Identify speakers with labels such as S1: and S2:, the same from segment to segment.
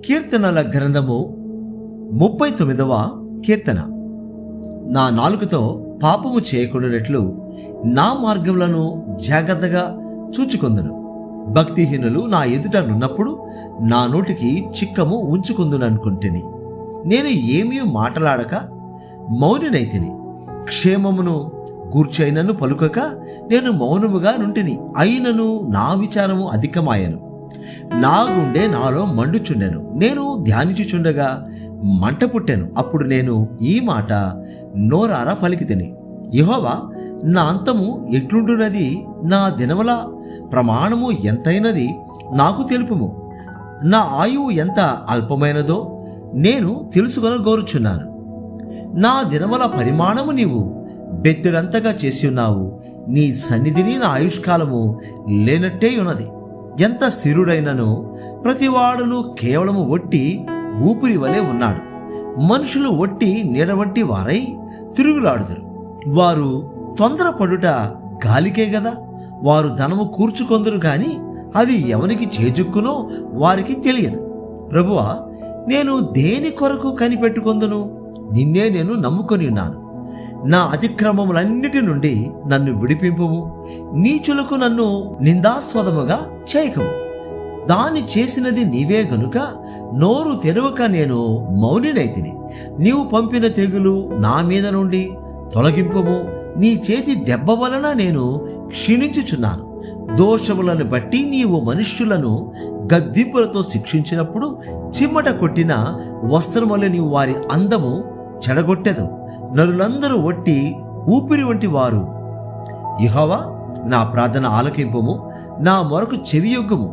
S1: కీర్తనల గ్రంథము 39వ కీర్తన. నా నాలుకతో పాపము చేయకుండానట్లు నా మార్గములను జాగ్రత్తగా చూచుకొందును. భక్తిహీనులు నా ఎదుట నున్నప్పుడు నా నోటికి చిక్కము ఉంచుకుందుననుకుంటుని. నేను ఏమీ మాటలాడక మౌనినైతిని. క్షేమమును గూర్చైనను పలుకక నేను మౌనముగా నుంటిని. అయినను నా విచారము అధికమాయను. నా గుండె నాలో మండుచుండెను. నేను ధ్యానించుచుండగా మంట పుట్టెను. అప్పుడు నేను ఈ మాట నోరారా పలికితిని: యెహోవా, నా అంతము ఎట్లుండునది? నా దినముల ప్రమాణము ఎంతైనది నాకు తెలుపుము. నా ఆయువు ఎంత అల్పమైనదో నేను తెలుసుకొనగోరుచున్నాను. నా దినముల పరిమాణము నీవు బెత్తెడంతగా చేసి ఉన్నావు. నీ సన్నిధిని నా ఆయుష్కాలము లేనట్టే ఉన్నది. ఎంత స్థిరుడైనను ప్రతివాడును కేవలము ఒట్టి ఊపిరి వలె ఉన్నాడు. మనుషులు ఒట్టి నీడవంటి వారై తిరుగులాడుదురు. వారు తొందరపడుట గాలికే గదా. వారు ధనము కూర్చుకొందురు గాని అది ఎవరికి చేజుక్కునో వారికి తెలియదు. ప్రభువా, నేను దేని కొరకు కనిపెట్టుకొందును? నిన్నే నేను నమ్ముకొని ఉన్నాను. నా అతిక్రమములన్నిటి నుండి నన్ను విడిపింపుము. నీచులకు నన్ను నిందాస్పదముగా చేయకము. దాని చేసినది నీవే గనుక నోరు తెరవక నేను మౌనినైతిని. నీవు పంపిన తెగులు నా మీద నుండి తొలగింపుము. నీ చేతి దెబ్బ వలన నేను క్షీణించుచున్నాను. దోషములను బట్టి నీవు మనుష్యులను గద్దింపులతో శిక్షించినప్పుడు చిమ్మట కొట్టిన వస్త్రముల నీవు వారి అందము చెడగొట్టెదు. నరులందరూ ఒట్టి ఊపిరి వంటి వారు. యెహోవా, నా ప్రార్థన ఆలకింపుము. నా మొరకు చెవియొగ్గుము.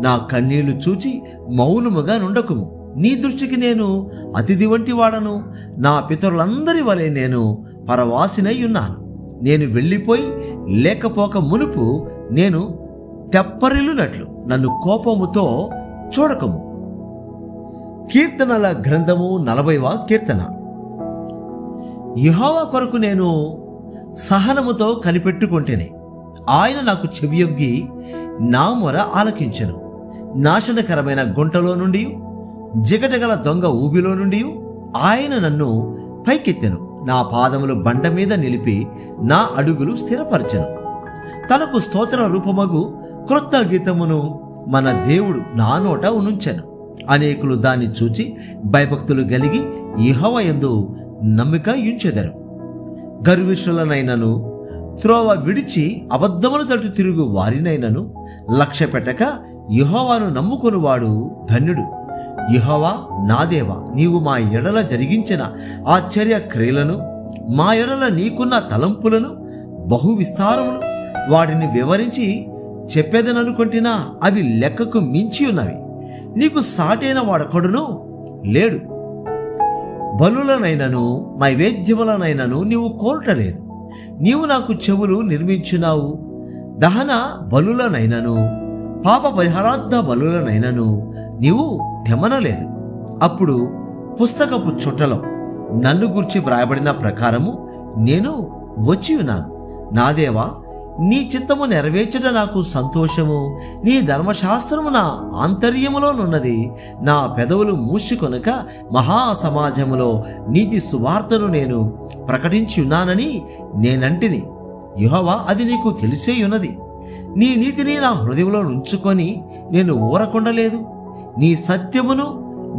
S1: నా కన్నీళ్లు చూచి మౌనముగా నుండకుము. నీ దృష్టికి నేను అతిథి వంటి వాడను. నా పితరులందరి వలె నేను పరవాసినై ఉన్నాను. నేను వెళ్ళిపోయి లేకపోక మునుపు నేను తెప్పరిల్లునట్లు నన్ను కోపముతో చూడకము. కీర్తనల గ్రంథము 40వ కీర్తన. యెహోవా కొరకు నేను సహనముతో కనిపెట్టుకుంటేనే ఆయన నాకు చెవియొగ్గి నా మొర ఆలకించెను. నాశనకరమైన గుంటలో నుండి, జిగటగల దొంగ ఊబిలో నుండి ఆయన నన్ను పైకెత్తెను. నా పాదములు బండ మీద నిలిపి నా అడుగులు స్థిరపరచెను. తనకు స్తోత్ర రూపమగు క్రొత్త గీతమును మన దేవుడు నా నోట ఉంచెను. అనేకులు దాన్ని చూచి భయభక్తులు కలిగి యెహోవా యందు నమ్మిక ఉంచెదరు. గర్విష్ఠులనైనను త్రోవ విడిచి అబద్ధముల తట్టు తిరుగు వారినైనను లక్ష్య పెట్టక యెహోవాను నమ్ముకొనువాడు ధన్యుడు. యెహోవా నా దేవా, నీవు మా ఎడల జరిగించిన ఆశ్చర్య క్రియలను, మా ఎడల నీకున్న తలంపులను బహు విస్తారములు వాటిని వివరించి చెప్పేదననుకుంటున్నా అవి లెక్కకు మించి ఉన్నవి. నీకు సాటైన వాడొకడును లేడు. బలులనైనను నైవేద్యములనైనను నీవు కోరటలేదు. నీవు నాకు చెవులు నిర్మించున్నావు. దహన బలులనైనను పాప పరిహారార్థ బలులనైనను నీవు తెమనలేదు. అప్పుడు పుస్తకపు చుట్టలో నన్ను గూర్చి వ్రాయబడిన ప్రకారము నేను వచ్చి ఉన్నాను. నా దేవా, నీ చిత్తము నెరవేర్చట నాకు సంతోషము. నీ ధర్మశాస్త్రము నా ఆంతర్యములోనున్నది. నా పెదవులు మూసికొనక మహాసమాజములో నీతి సువార్తను నేను ప్రకటించి ఉన్నానని నేనంటిని. యెహోవా, అది నీకు తెలిసే ఉన్నది. నీ నీతిని నా హృదయంలో ఉంచుకొని నేను ఊరకుండలేదు. నీ సత్యమును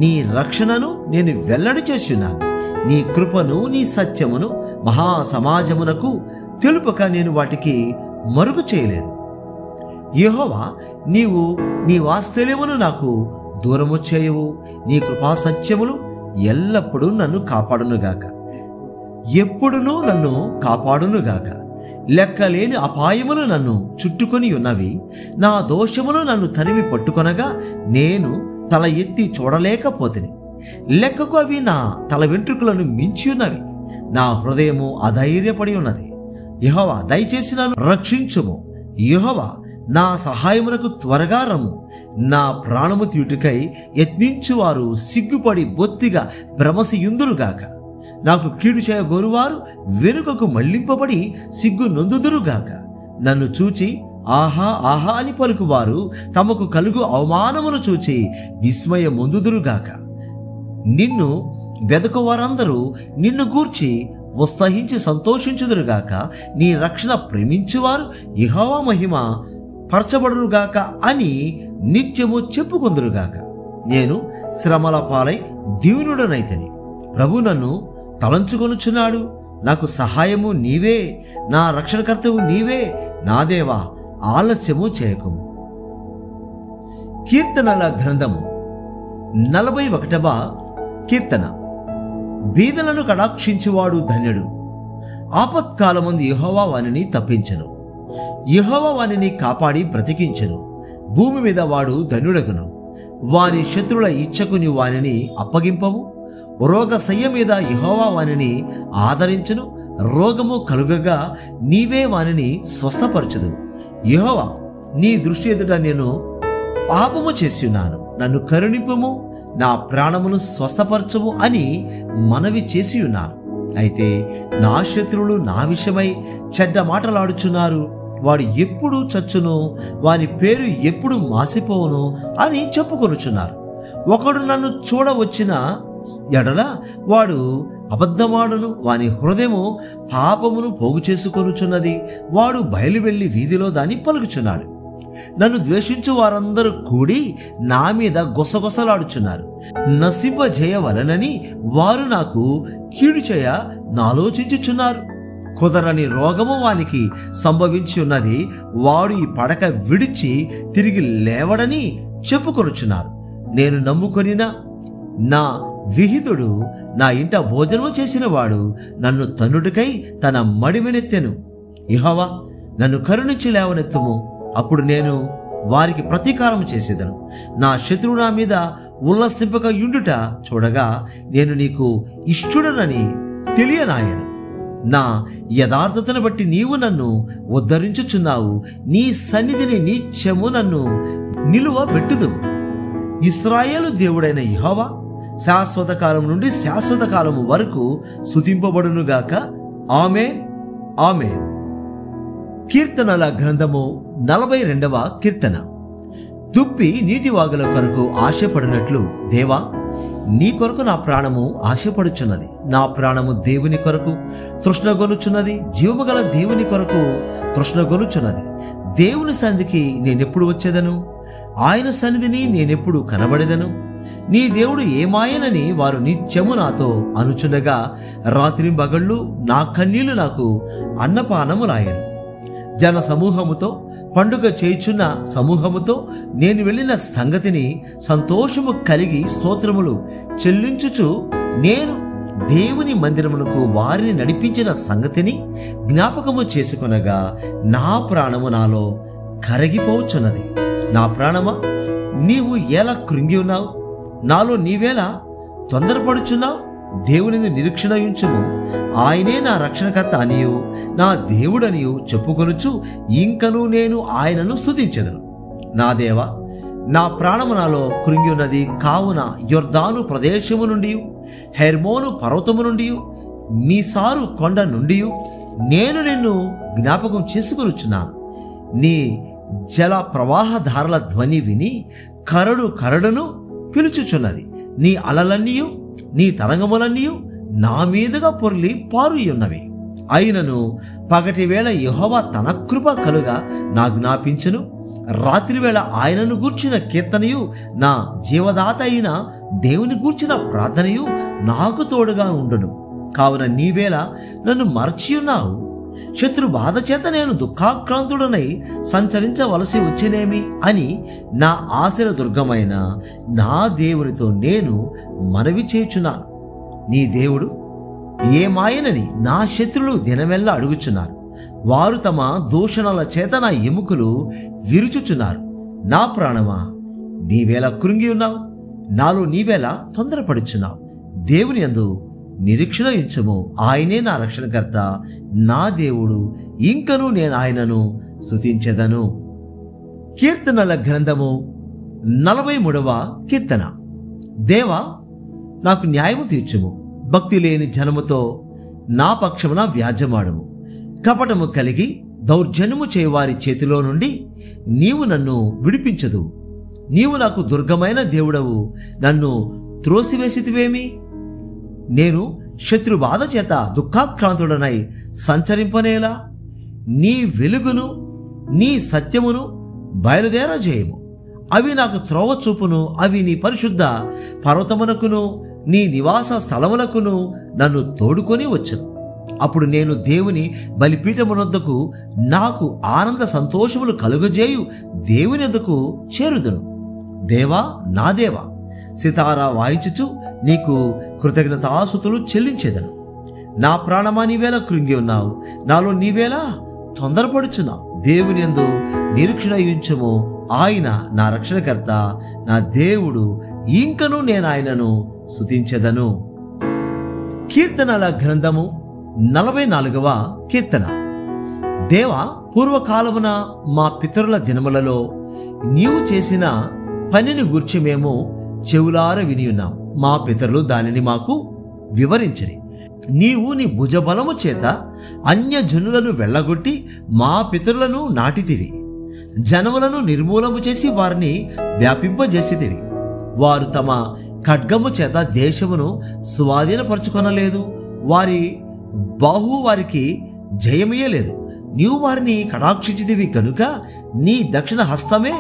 S1: నీ రక్షణను నేను వెల్లడి చేసి ఉన్నాను. నీ కృపను నీ సత్యమును మహాసమాజమునకు తెలుపక నేను వాటికి మరుగు చేయలేదు. యెహోవా, నీవు నీ వాత్సల్యమును నాకు దూరము చేయవు. నీ కృపా సత్యములు ఎల్లప్పుడూ నన్ను కాపాడునుగాక. ఎప్పుడునూ నన్ను కాపాడునుగాక. లెక్కలేని అపాయములు నన్ను చుట్టుకొని ఉన్నవి. నా దోషములు నన్ను తరిమి పట్టుకొనగా నేను తల ఎత్తి చూడలేకపోతిని. లెక్కకు అవి నా తల వెంట్రుకలను మించి ఉన్నవి. నా హృదయము అధైర్యపడి ఉన్నది. యెహోవా, దయచేసి నన్ను రక్షించుము. యెహోవా, నా సహాయమునకు త్వరగా రమ్ము. నా ప్రాణము తీయుటకై యత్నించువారు సిగ్గుపడి బొత్తిగా భ్రమసియుందురుగాక. నాకు కీడు చేయగోరువారు వెనుకకు మళ్లింపబడి సిగ్గు నొందుదురుగాక. నన్ను చూచి ఆహా ఆహా అని పలుకువారు తమకు కలుగు అవమానమును చూచి విస్మయమొందుదురుగాక. నిన్ను వెదకువారందరూ నిన్ను గూర్చి ఉత్సహించి సంతోషించుదురుగాక. నీ రక్షణ ప్రేమించువారు యెహోవా మహిమ పరచబడునుగాక అని నిత్యము చెప్పుకొందురుగాక. నేను శ్రమల పాలై దీనుడనైతని, ప్రభు నన్ను తలంచుకొనుచున్నాడు. నాకు సహాయము నీవే, నా రక్షణకర్తవు నీవే. నా దేవా, ఆలస్యము చేయకుము. కీర్తనల గ్రంథము 41వ కీర్తన. బీదలను కటాక్షించువాడు ధన్యుడు. ఆపత్కాలమందు యెహోవా వానిని తప్పించెను. యెహోవా వానిని కాపాడి బ్రతికించెను. భూమి మీద వాడు ధన్యుడగును. వాని శత్రుల ఇచ్చకు నీ వానిని అప్పగింపవు. రోగశయ్య మీద యెహోవా వానిని ఆదరించును. రోగము కలుగగా నీవే వానిని స్వస్థపరచుదు. యెహోవా, నీ దృష్టి ఎదుట నేను పాపము చేసియున్నాను, నన్ను కరుణింపుము, నా ప్రాణమును స్వస్థపరచము అని మనవి చేసి ఉన్నాను. అయితే నా శత్రువులు నా విషయమై చెడ్డ మాటలాడుచున్నారు. వాడు ఎప్పుడు చచ్చును, వాని పేరు ఎప్పుడు మాసిపోవును అని చెప్పుకొనుచున్నారు. ఒకడు నన్ను చూడవచ్చిన ఎడల వాడు అబద్ధమాడును. వాని హృదయము పాపమును పోగు చేసుకొనుచున్నది. వాడు బయలువెళ్ళి వీధిలో దాన్ని పలుకుచున్నాడు. నన్ను ద్వేషించు వారందరూ కూడి నా మీద గుసగుసలాడుచున్నారు. నశింపజేయవలనని వారు నాకు కీడు చేయ నాలోచించుచున్నారు. కుదరని రోగము వానికి సంభవించి ఉన్నది. వాడు ఈ పడక విడిచి తిరిగి లేవడని చెప్పుకొనుచున్నారు. నేను నమ్ముకొనిన నా విహితుడు నా ఇంట భోజనము చేసిన వాడు నన్ను తన్నుడికై తన మడిమెనెత్తెను. యెహోవా, నన్ను కరుణించి లేవనెత్తుము, అప్పుడు నేను వారికి ప్రతీకారం చేసేదను. నా శత్రువు నా మీద ఉల్లసింపక యుండుట చూడగా నేను నీకు ఇష్టుడనని తెలియనాయను. నా యథార్థతను బట్టి నీవు నన్ను ఉద్ధరించుచున్నావు. నీ సన్నిధిని నిత్యము నన్ను నిలువ పెట్టుదువు. ఇశ్రాయేలు దేవుడైన యెహోవా శాశ్వత కాలం నుండి శాశ్వత కాలము వరకు స్తుతింపబడునుగాక. ఆమేన్, ఆమేన్. కీర్తనల గ్రంథము 42వ కీర్తన. దుప్పి నీటి వాగుల కొరకు ఆశపడినట్లు దేవా, నీ కొరకు నా ప్రాణము ఆశపడుచున్నది. నా ప్రాణము దేవుని కొరకు తృష్ణగొనుచున్నది. జీవము గల దేవుని కొరకు తృష్ణగొనుచున్నది. దేవుని సన్నిధికి నేనెప్పుడు వచ్చేదను? ఆయన సన్నిధిని నేనెప్పుడు కనబడేదను? నీ దేవుడు ఏమాయనని వారు నిత్యము నాతో అనుచుండగా రాత్రింబగళ్ళు నా కన్నీళ్లు నాకు అన్నపానములాయను. జన సమూహముతో పండుగ చేయుచున్న సమూహముతో నేను వెళ్ళిన సంగతిని సంతోషము కలిగి స్తోత్రములు చెల్లించుచు నేను దేవుని మందిరమునకు వారిని నడిపించిన సంగతిని జ్ఞాపకము చేసుకొనగా నా ప్రాణము నాలో కరగిపోవచ్చున్నది. నా ప్రాణమా, నీవు ఎలా కృంగి ఉన్నావు? నాలో నీవేలా తొందరపడుచున్నావు? దేవుని నిరీక్షణ ఉంచుము. ఆయనే నా రక్షణకర్త అనియు నా దేవుడనియు చెప్పుకొనుచు ఇంకను నేను ఆయనను స్తుతించెదను. నా దేవా, నా ప్రాణము నాలో కృంగి ఉన్నది. కావున యొర్దాను ప్రదేశము నుండి, హెర్మోను పర్వతము నుండి, మీసారు కొండ నుండి నేను నిన్ను జ్ఞాపకం చేసుకొనుచున్నాను. నీ జల ప్రవాహధారల ధ్వని విని కరడును పిలుచుచున్నది. నీ అలలన్నీయు నీ తరంగములన్నీయు నా మీదుగా పొర్లి పారుయున్నవి. అయినను పగటి వేళ యెహోవా తన కృప కలుగా నా జ్ఞాపించును. రాత్రివేళ ఆయనను గూర్చిన కీర్తనయు నా జీవదాత అయిన దేవుని గూర్చిన ప్రార్థనయు నాకు తోడుగా ఉండును. కావున నీవేళ నన్ను మరచియున్నావు. శత్రు బాధ చేత నేను దుఃఖాక్రాంతుడనై సంచరించవలసి వచ్చినేమి అని నా ఆశ్రయ దుర్గమైన నా దేవునితో నేను మనవి చేయుచున్నాను. నీ దేవుడు ఏమాయనని నా శత్రులు దినమెల్లా అడుగుచున్నారు. వారు తమ దూషణల చేత నా ఎముకలు విరుచుచున్నారు. నా ప్రాణమా, నీవేళ కృంగి ఉన్నావు? నాలో నీవేళ తొందరపడుచున్నావు? దేవుని యందు నిరీక్షణ ఉంచుము. ఆయనే నా రక్షణకర్త, నా దేవుడు, ఇంకను నేను ఆయనను స్తుతించెదను. కీర్తనల గ్రంథము 43వ కీర్తన. దేవా, నాకు న్యాయము తీర్చుము. భక్తి లేని జనముతో నా పక్షమున వ్యాజ్యమాడుము. కపటము కలిగి దౌర్జన్యము చేయవారి చేతిలో నుండి నీవు నన్ను విడిపించదు. నీవు నాకు దుర్గమైన దేవుడవు, నన్ను త్రోసివేసితివేమి? నేను శత్రుబాధ చేత దుఃఖాక్రాంతుడనై సంచరింపనేలా? నీ వెలుగును నీ సత్యమును బయలుదేరజేయము. అవి నాకు త్రోవ చూపును. అవి నీ పరిశుద్ధ పర్వతమునకును నీ నివాస స్థలములకును నన్ను తోడుకొని వచ్చును. అప్పుడు నేను దేవుని బలిపీఠమునొద్దకు నాకు ఆనంద సంతోషములు కలుగజేయు దేవుని వద్దకు చేరుదును. దేవా, నా దేవా, సితారా వాయించుచు నీకు కృతజ్ఞతాస్తుతులు చెల్లించేదను. నా ప్రాణమా, నీవేళ కృంగి ఉన్నావు, నాలో నీవేళ తొందరపడుచున్నావు. దేవుని యందు నిరీక్షణ ఉంచుము. ఆయన నా రక్షణకర్త, నా దేవుడు, ఇంకను నేను ఆయనను స్తుతించెదను. కీర్తనల గ్రంథము 44వ కీర్తన. దేవా, పూర్వకాలమున మా పితరుల దినములలో నీవు చేసిన పనిని గూర్చి మేము చెవులార వినియున్నాం. మా పితరులు దానిని మాకు వివరించిరి. నీవు నీ భుజబలము చేత అన్యజనులను వెళ్ళగొట్టి మా పితరులను నాటితివి. జనములను నిర్మూలము చేసి వారిని వ్యాపింపజేసితివి. వారు తమ ఖడ్గము చేత దేశమును స్వాధీనపరచుకొనలేదు. వారి బాహు వారికి జయమియ్యలేదు. నీవు వారిని కటాక్షించితివి కనుక నీ దక్షిణ హస్తమే,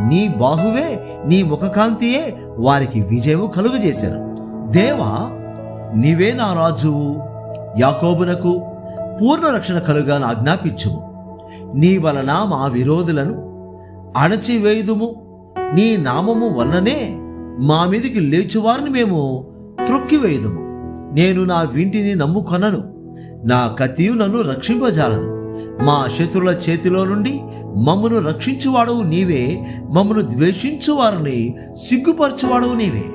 S1: నీ బాహువే, నీ ముఖకాంతియే వారికి విజయము కలుగజేశారు. దేవా, నీవే నా రాజువు. యాకోబునకు పూర్ణ రక్షణ కలుగా ఆజ్ఞాపించుము. నీ వలన మా విరోధులను అణచివేయుదుము. నీ నామము వలననే మా మీదికి లేచువారిని మేము త్రొక్కివేయుదుము. నేను నా వింటిని నమ్ముకొనను, నా కత్తియు నన్ను రక్షింపజాలదు. మా శత్రుల చేతిలో నుండి మమ్మను రక్షించువాడవు నీవే. మమ్మను ద్వేషించువారిని సిగ్గుపరచువాడవు నీవే.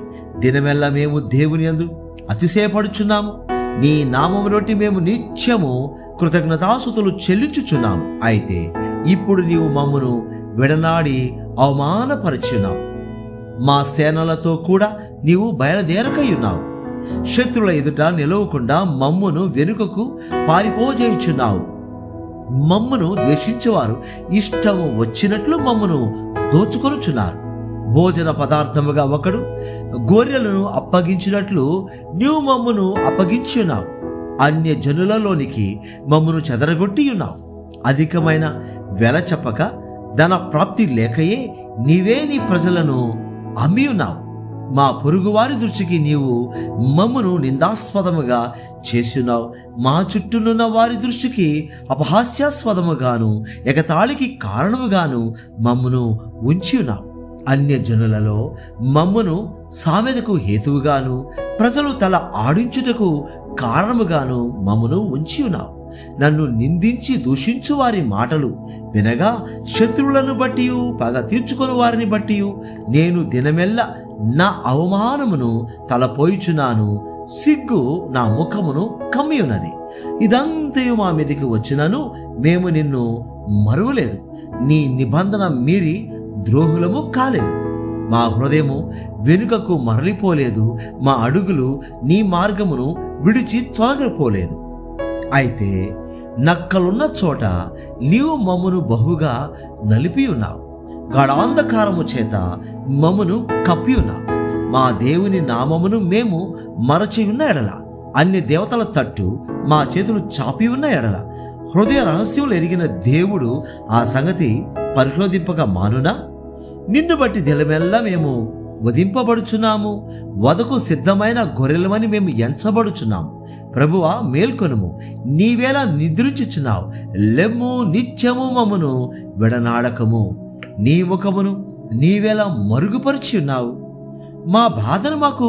S1: దినమెల్లా మేము దేవుని యందు అతిశయపడుచున్నాము. నీ నామము బట్టి మేము నిత్యము కృతజ్ఞతాస్తుతులు చెల్లించుచున్నాము. అయితే ఇప్పుడు నీవు మమ్మను విడనాడి అవమానపరచున్నావు. మా సేనలతో కూడా నీవు బయలుదేరకయున్నావు. శత్రుల ఎదుట నిలవకుండా మమ్మును వెనుకకు పారిపోజేయుచున్నావు. మమ్మును ద్వేషించేవారు ఇష్టము వచ్చినట్లు మమ్మును దోచుకొనుచున్నారు. భోజన పదార్థముగా ఒకడు గొర్రెలను అప్పగించినట్లు నీవు మమ్మును అప్పగించున్నావు. అన్య జనులలోనికి మమ్మును చెదరగొట్టియున్నావు. అధికమైన వెల చెప్పక ధన ప్రాప్తి లేకయే నీవే నీ ప్రజలను అమ్మియున్నావు. మా పొరుగువారి దృష్టికి నీవు మమ్మును నిందాస్పదముగా చేస్తున్నావు. మా చుట్టూనున్న వారి దృష్టికి అపహాస్యాస్పదముగాను ఎగతాళికి కారణముగాను మమ్మును ఉంచియున్నావు. అన్య జనులలో మమ్మును సామెతకు హేతువుగాను ప్రజలు తల ఆడించుటకు కారణముగాను మమ్మును ఉంచియున్నావు. నన్ను నిందించి దూషించు వారి మాటలు వినగా శత్రువులను బట్టి పగ తీర్చుకొని వారిని బట్టి నేను దినమెల్లా నా అవమానమును తలపోయిచున్నాను. సిగ్గు నా ముఖమును కమ్మియున్నది. ఇదంతయు మా మీదికి వచ్చినను మేము నిన్ను మరువలేదు. నీ నిబంధన మీరి ద్రోహులము కాలేదు. మా హృదయము వెనుకకు మరలిపోలేదు. మా అడుగులు నీ మార్గమును విడిచి తొలగిపోలేదు. అయితే నక్కలున్న చోట నీవు మమ్మును బహుగా నలిపి ఉన్నావు. గాఢాంధకారము చేత మమ్మును కప్పి ఉన్నావు. మా దేవుని నామమును మేము మరచి ఉన్న ఎడల, అన్ని దేవతల తట్టు మా చేతులు చాపి ఉన్న ఎడల, హృదయ రహస్యములు ఎరిగిన దేవుడు ఆ సంగతి పరిశోధింపగా మానునా? నిన్ను బట్టి దిలమెల్లా మేము వధింపబడుచున్నాము. వదకు సిద్ధమైన గొర్రెలమని మేము ఎంచబడుచున్నాము. ప్రభువా, మేల్కొనుము, నీవేళ నిద్రించుచున్నావు. లెమ్ము, నిత్యము మమ్మును విడనాడకము. నీ ముఖమును నీవేళ మరుగుపరిచి ఉన్నావు. మా బాధను మాకు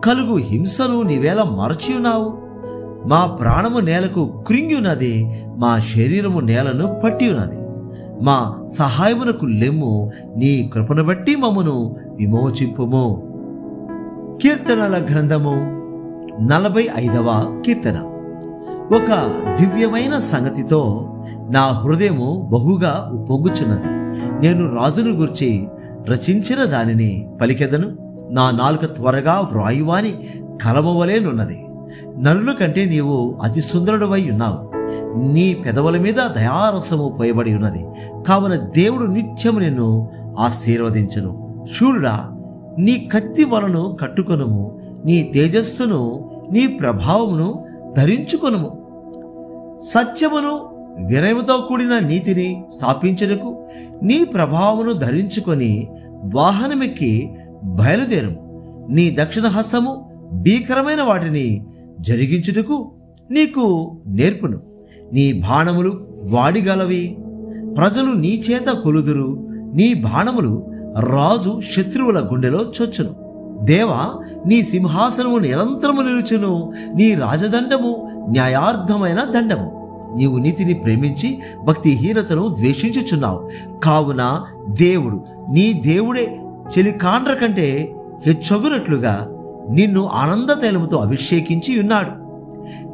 S1: కలుగు హింసను నీవేళ మరచి ఉన్నావు. మా ప్రాణము నేలకు కృంగి ఉన్నది. మా శరీరము నేలను పట్టి ఉన్నది. మా సహాయమునకు లెమ్ము. నీ కృపను బట్టి మమ్మును విమోచింపుము. కీర్తనల గ్రంథము 45వ కీర్తన. ఒక దివ్యమైన సంగతితో నా హృదయము బహుగా ఉప్పొంగుచున్నది. నేను రాజును గూర్చి రచించిన దానిని పలికెదను. నా నాలుక త్వరగా వ్రాయువాని కలమవలేనున్నది. నరుల కంటే నీవు అతి సుందరుడవై ఉన్నావు. నీ పెదవుల మీద దయారసము పోయబడి ఉన్నది. కావున దేవుడు నిత్యము నిన్ను ఆశీర్వదించును. శూరుడా, నీ కత్తి వలను కట్టుకొనుము, నీ తేజస్సును నీ ప్రభావమును ధరించుకొనుము. సత్యమును వినయముతో కూడిన నీతిని స్థాపించుటకు నీ ప్రభావమును ధరించుకొని వాహనమెక్కి బయలుదేరుము. నీ దక్షిణ హస్తము భీకరమైన వాటిని జరిగించుటకు నీకు నేర్పును. నీ బాణములు వాడిగలవి, ప్రజలు నీ చేత కొలుదురు. నీ బాణములు రాజు శత్రువుల గుండెలో చొచ్చును. దేవా, నీ సింహాసనము నిరంతరము నిలుచును. నీ రాజదండము న్యాయార్థమైన దండము. నీవు నీతిని ప్రేమించి భక్తిహీనతను ద్వేషించుచున్నావు. కావున దేవుడు నీ దేవుడే చెలికాండ్ర కంటే హెచ్చొగునట్లుగా నిన్ను ఆనంద తైలముతో అభిషేకించి ఉన్నాడు.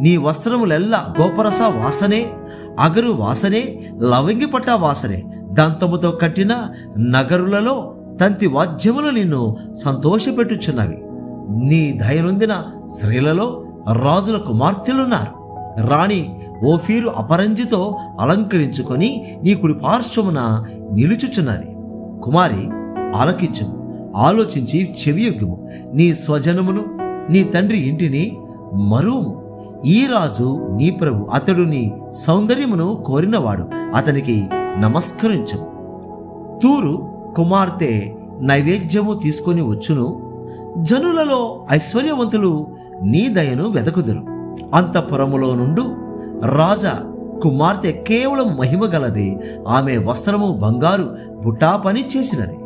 S1: నీ వస్త్రములెల్లా గోపరస వాసనే, అగరు వాసనే, లవంగిపట్ట వాసనే. దంతముతో కట్టిన నగరులలో తంతి వాద్యములు నిన్ను సంతోషపెట్టుచున్నవి. నీ దయనొందిన స్త్రీలలో రాజుల కుమార్తెలున్నారు. రాణి ఓఫీరు అపరంజితో అలంకరించుకొని నీ కుడి పార్శ్వమున నిలుచుచున్నది. కుమారి, ఆలకించుము, ఆలోచించి చెవియొగ్గుము. నీ స్వజనమును, నీ తండ్రి ఇంటిని మరువుము. ఈ రాజు నీ ప్రభు, అతడు నీ సౌందర్యమును కోరినవాడు. అతనికి నమస్కరించుము. తూరు కుమార్తె నైవేద్యము తీసుకొని వచ్చును. జనులలో ఐశ్వర్యవంతులు నీ దయను వెదకుదురు. అంతఃపురములో నుండు రాజా కుమార్తె కేవలం మహిమ గలది. ఆమె వస్త్రము బంగారు బుట్టా పని చేసినది.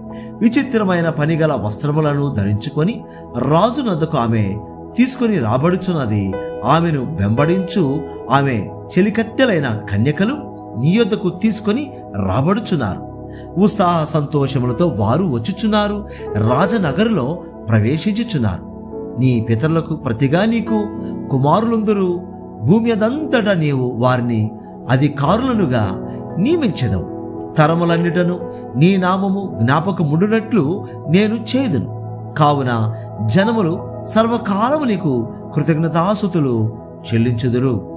S1: విచిత్రమైన పనిగల వస్త్రములను ధరించుకొని రాజు నద్దకు ఆమె తీసుకొని రాబడుచున్నది. ఆమెను వెంబడించు ఆమె చెలికత్తెలైన కన్యకలు నీ యొద్దకు తీసుకొని రాబడుచున్నారు. ఉత్సాహ సంతోషములతో వారు వచ్చుచున్నారు. రాజనగరులో ప్రవేశించుచున్నారు. నీ పితరులకు ప్రతిగా నీకు కుమారులందరూ. భూమి అదంతటా నీవు వారిని అధికారులనుగా నియమించెదవు. తరములన్నిటను నీ నామము జ్ఞాపకముండునట్లు నేను చేయుదును. కావున జనములు సర్వకాలము నీకు కృతజ్ఞతాస్తుతులు చెల్లించుదురు.